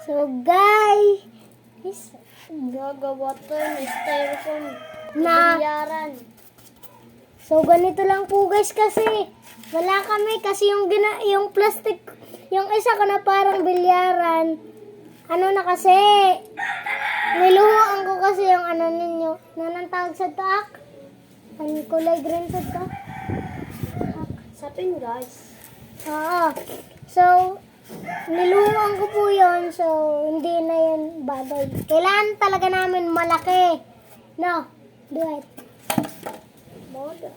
So guys, Gagawa to ng styrofoam. Na- Bilyaran. so ganito lang po guys kasi wala kami kasi yung plastic, yung isa ko na parang bilyaran. Ano na kasi, niluhuan ko kasi yung ano ninyo. Nanang tawag sa taak? Ang kulay green sa taak? Sapin guys. Oo. So, niluhuan ko po yun. So, hindi na yun bagay. Kailangan talaga namin malaki. No? Do it. Moda.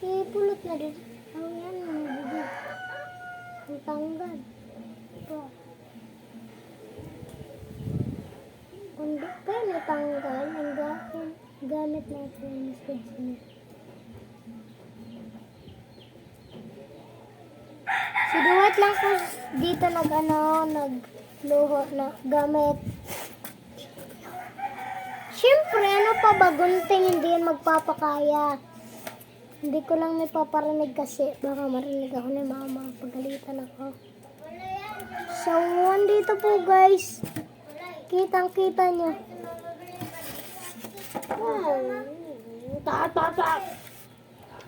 Ipulot na dito. Ang yan, nabibig. Ang tanggal. Ito. Kung di kayo natanggal, ang gamit natin yung skids niya. Si Duwat lang po dito nagluho na gamit. Siyempre, ano pa ba, gunting, hindi yan magpapakaya. Hindi ko lang napaparinig kasi baka marinig ako ni mama, pagalitan ako. So, andito po guys. Kitang-kita nyo.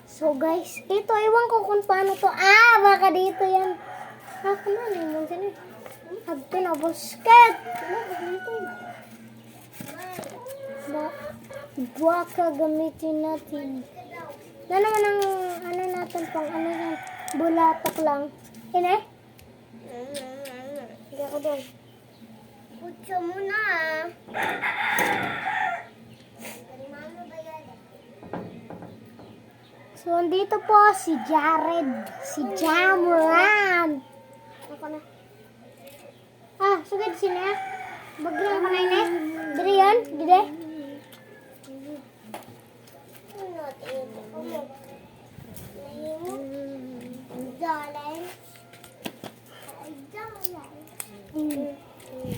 So guys, ito, iwan ko kung paano to. Baka dito yan. Ano naman dyan eh. Agto na, basket. Baka gamitin natin. Na naman ang ano natin pang ano yan. Bulatok lang. Ine? Hindi ako doon. Putsa mo na. So, andito po si Jared. Si Jamoran. Ako na. Sugad sila. Baglang ka na ine. Diri yan? Dide?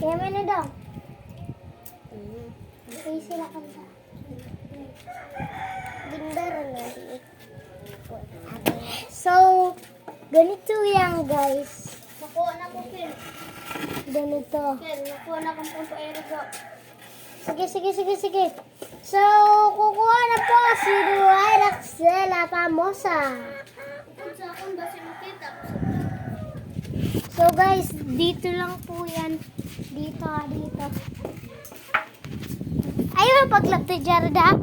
Kaya man na daw. Ay sila kanta. Bindaro na. So, ganito yan guys. Nakuha na ko, Phil. Ganito. Phil, nakuha na kong pampaero. Sige. So, kukuha na po si Ruay Raxela Pamosa. Putsa akong basi makita. So guys, dito lang po yan. Dito. Ayaw paglap to Jared ha?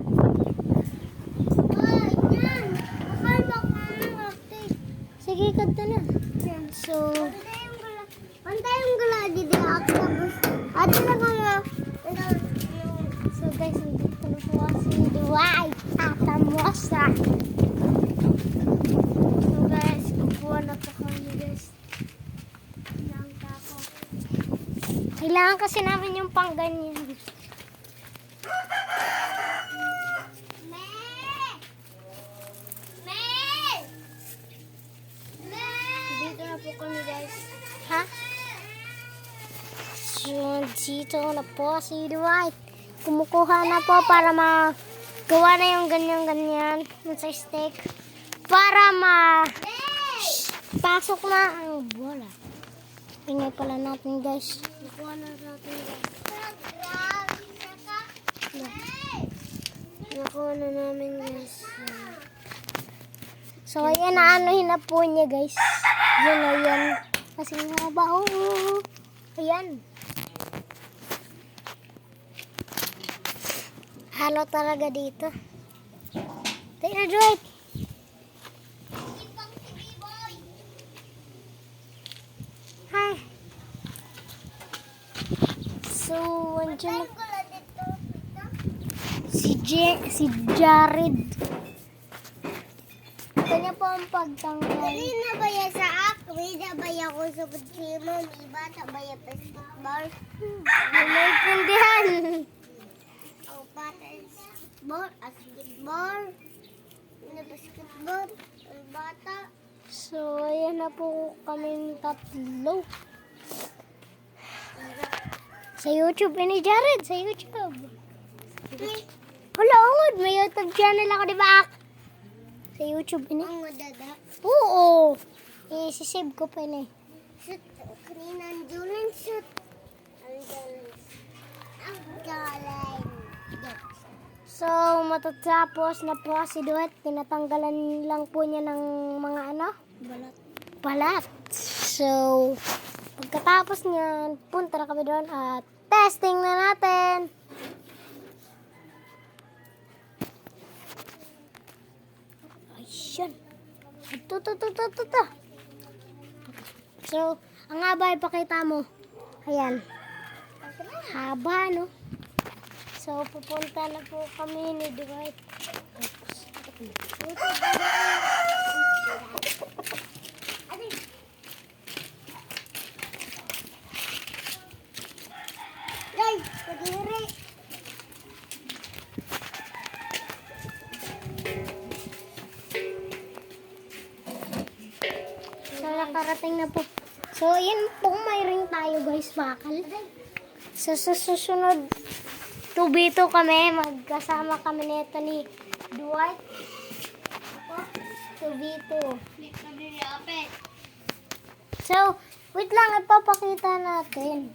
Sige, kanta na. So, Antay yung gala dito ako tapos. Ate na kaya. so guys, dito na po si Ruay Pamosa. So guys, kukuha na po kami guys. Kailangan kasi namin yung pang ganyan. Dito na po kami guys. Ha? So, dito na po si Dwight. Kumukuha na po para magawa na yung ganyan-ganyan sa stick. Para pasok na ang bola. Ingay pala natin guys. Nakuha na natin guys. Nakuha na namin guys. So, ayan na anuhin na po niya guys. Yan. Kasi nga ba, ayan. Halo talaga dito. Tayo na, Dwight. Hi. So, andyan na si Jared. Kanya po ang pagtanggal. Dali na ba yan sa ako? May na ba yan ko sa kutsimo? May bata ba yan basketball? Hindi mo itindihan. Ang bata basketball, basketball. May basketball, ang bata. So, ayan na po kami tatlo. Sa YouTube, ini Jared, sa YouTube. Hala, ungod, may YouTube channel ako, di ba? Sa YouTube, ini. Ang madada. Oo. Eh, sisave ko pa ini. Shoot. Kanina ang Julen. Shoot. Ang Julen. Ang Julen. So, matatapos na po si Duet. Tinatanggalan lang po niya ng mga ano? Balat. So, pagkatapos niyan, punta na kami doon at testing na natin. Ayan. Ito. So, ang haba ipakita mo. Ayan. Haba, no? So, pupunta na po kami ni Dwight. Guys, kadiri. So, nakarating na po. So, yan po, may ring tayo guys, bakal. So, sa susunod, 2v2 kami. Magkasama kami nito ni Dwight. 2v2. So, wait lang, ipapakita natin.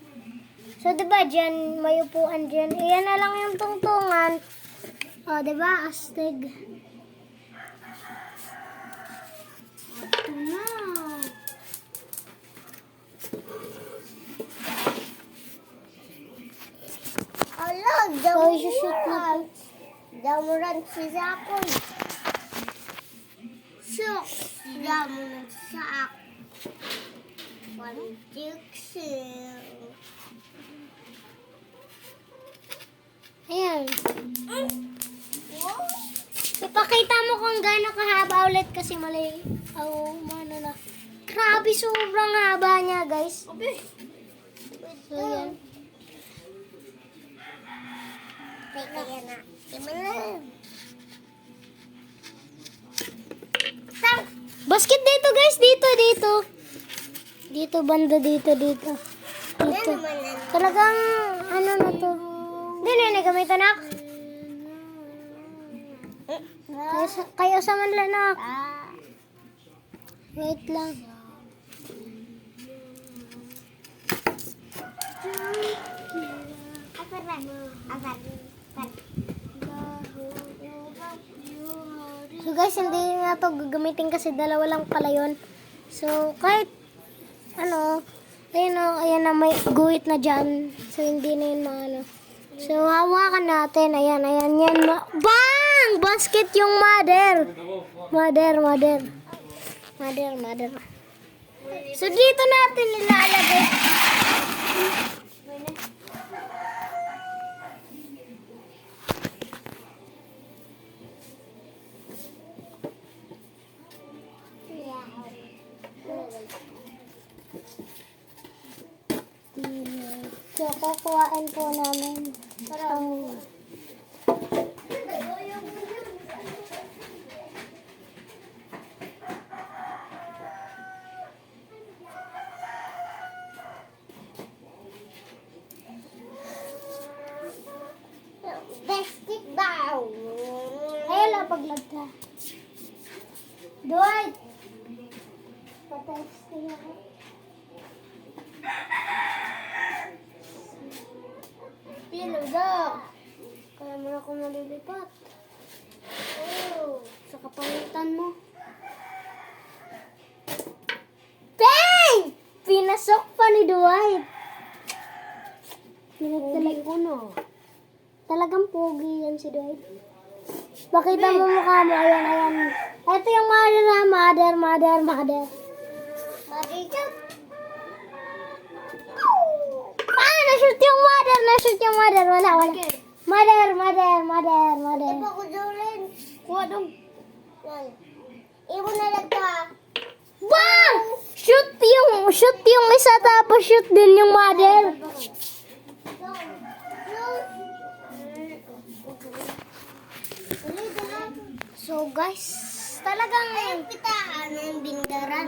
So, diba, dyan, may upuan dyan. Iyan na lang yung tungtungan. O, diba, astig. Ito na. Alag, So, isushoot na po. damuran si Zakoy. Shook, damuran sa ako. Pantiksil. Ayan. Ipakita mo kung gaano kahaba ulit kasi mali. Oh, mano na. Grabe, sobrang haba niya, guys. So, yan. Teka yan na. Iman. Basket dito, guys. Dito. Dito, banda dito. Dito. Talagang, ano na to. Hindi na gamitan na. Kayo sa manla na. Wait lang. So guys, hindi na to gagamitin kasi dalawa lang pala yun. So kahit ano, ayan na may guhit na dyan. So hindi na yun maano. So hawakan natin. Ayan yan. Bang! Basket yung mother. Mother. So dito natin nilalagay. So, kukuhain po namin ang Basketball. ayun lang paglagta. Dwight! Patesting ako. Pilo daw. Kaya mo na ako malilipat. Oh, sa kapangitan mo. Bang! Pinasok pa ni Dwight. Pinagtalag ko no. Talagang pogi yan si Dwight. Pakita mo mukha mo. Ayan. Ito yung mother. Marijot. Nashoot yung mother. Wala. Mother. Iba ko Julen. Kuha dong. Yan. Ibo na lang to ah. Bang! Shoot yung isa tapos shoot din yung mother. So guys, talagang Ayun pitaan ng bindaran.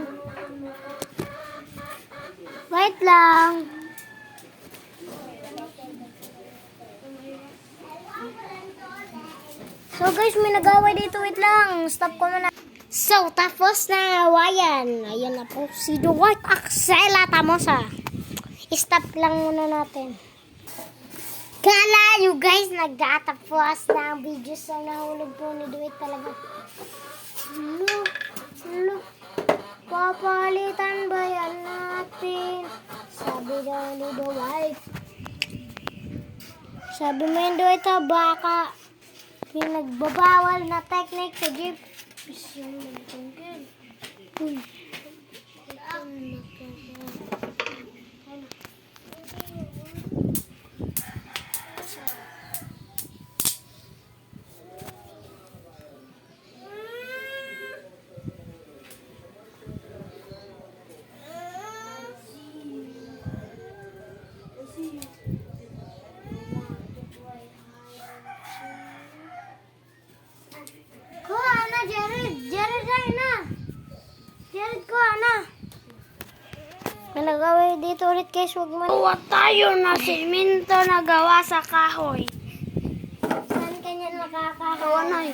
wait lang. So guys, may nag-away dito. Wait lang. Stop ko muna. So, tapos na awayan. Ayan na po si Dwight Axela Tamosa. Stop lang muna natin. Kala nyo guys, nagtatapos na ang video sa nahulog po ni Dwight talaga. Look. Papalitan ba yan natin? Sabi daw ni Dwight. Sabi mo yung Dwight ha, baka pinagbabawal na technique sa jeep. Kuha na, Jared! Jared ay na! Jared, kuha na! May nagawin dito ulit guys, huwag mo. Kuha tayo na simento na gawa sa kahoy. Saan kanya nakakahoy?